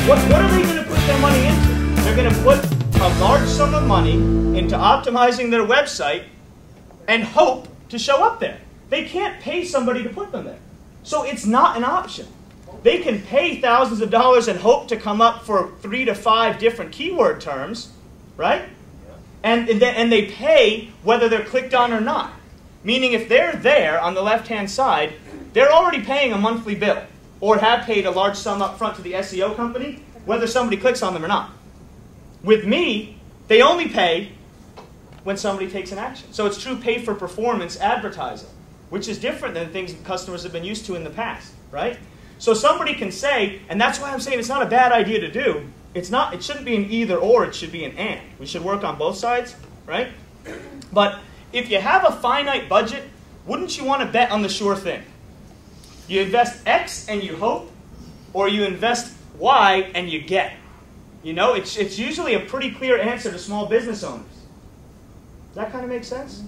What are they going to put their money into? They're going to put a large sum of money into optimizing their website and hope to show up there. They can't pay somebody to put them there. So it's not an option. They can pay thousands of dollars and hope to come up for 3 to 5 different keyword terms, right? And they pay whether they're clicked on or not. Meaning if they're there on the left-hand side, they're already paying a monthly bill or have paid a large sum up front to the SEO company, whether somebody clicks on them or not. With me, they only pay when somebody takes an action. So it's true pay-for-performance advertising, which is different than things that customers have been used to in the past, right? So somebody can say, and that's why I'm saying it's not a bad idea to do. It shouldn't be an either or, it should be an and. We should work on both sides, right? But if you have a finite budget, wouldn't you want to bet on the sure thing? You invest X and you hope, or you invest Y and you get. You know, it's usually a pretty clear answer to small business owners. Does that kind of make sense?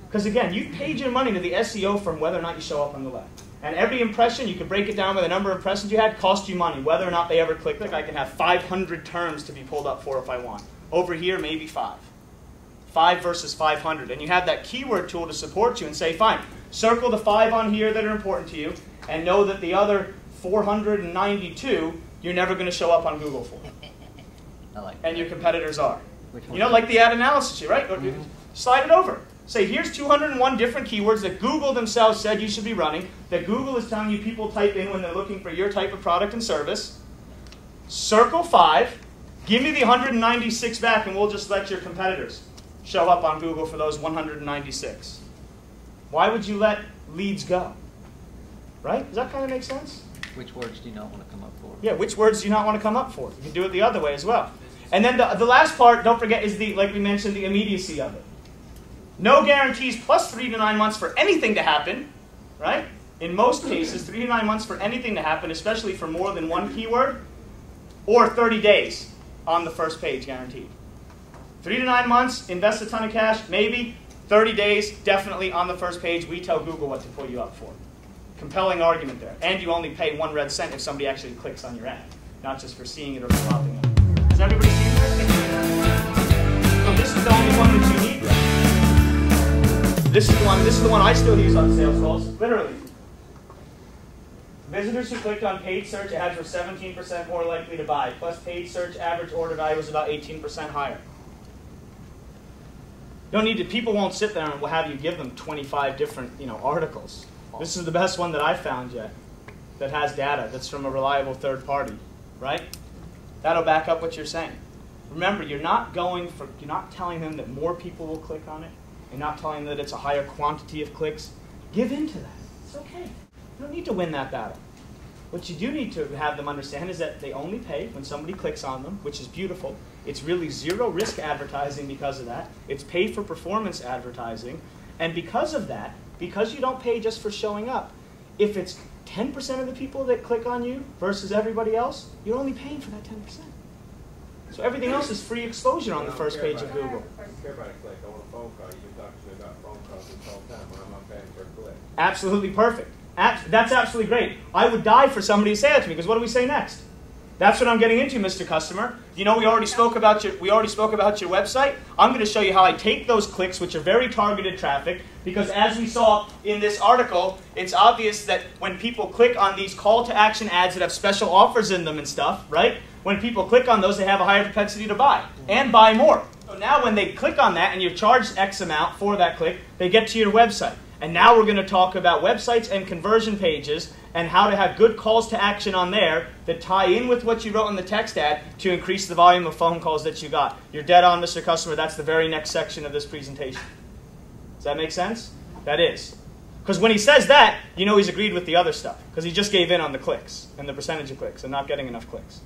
Because again, you've paid your money to the SEO firm whether or not you show up on the left. And every impression, you can break it down by the number of impressions you had, cost you money, whether or not they ever click. Like I can have 500 terms to be pulled up for if I want. Over here, maybe 5. 5 versus 500. And you have that keyword tool to support you and say, fine, circle the 5 on here that are important to you, and know that the other 492, you're never going to show up on Google for. I like and your competitors are. Which you know, like the ad analysis sheet, right? Slide it over. Say, here's 201 different keywords that Google themselves said you should be running, that Google is telling you people type in when they're looking for your type of product and service. Circle 5. Give me the 196 back, and we'll just let your competitors show up on Google for those 196. Why would you let leads go? Right? Does that kind of make sense? Which words do you not want to come up for? Yeah, which words do you not want to come up for? You can do it the other way as well. And then the last part, don't forget, is like we mentioned, the immediacy of it. No guarantees plus 3 to 9 months for anything to happen, right? In most cases, 3 to 9 months for anything to happen, especially for more than one keyword, or 30 days on the first page guaranteed. 3 to 9 months, invest a ton of cash, maybe. 30 days, definitely on the first page. We tell Google what to pull you up for. Compelling argument there. And you only pay 1 red cent if somebody actually clicks on your ad, not just for seeing it or for popping up. Does everybody see this? So this is the only one that you need, right? This is the one I still use on sales calls, literally. Visitors who clicked on paid search ads were 17% more likely to buy, plus paid search average order value was about 18% higher. You don't need to, people won't sit there and will have you give them 25 different articles. This is the best one that I've found yet that has data that's from a reliable third party, right? That'll back up what you're saying. Remember, you're not telling them that more people will click on it. You're not telling them that it's a higher quantity of clicks. Give in to that. It's okay. You don't need to win that battle. What you do need to have them understand is that they only pay when somebody clicks on them, which is beautiful. It's really zero risk advertising because of that. It's pay for performance advertising. And because of that, because you don't pay just for showing up, if it's 10% of the people that click on you versus everybody else, you're only paying for that 10%. So everything else is free exposure on the first page of Google. I don't care about a click. I want a phone call. You've actually got phone calls this whole time when I'm not paying for a click. Absolutely perfect. That's absolutely great. I would die for somebody to say that to me, because what do we say next? That's what I'm getting into, Mr. Customer. You know, we already spoke about your website. I'm going to show you how I take those clicks, which are very targeted traffic, because as we saw in this article, it's obvious that when people click on these call to action ads that have special offers in them and stuff, right? When people click on those, they have a higher propensity to buy and buy more. So now when they click on that and you're charged X amount for that click, they get to your website. And now we're going to talk about websites and conversion pages and how to have good calls to action on there that tie in with what you wrote in the text ad to increase the volume of phone calls that you got. You're dead on, Mr. Customer. That's the very next section of this presentation. Does that make sense? That is. Because when he says that, you know he's agreed with the other stuff. Because he just gave in on the clicks and the percentage of clicks and not getting enough clicks.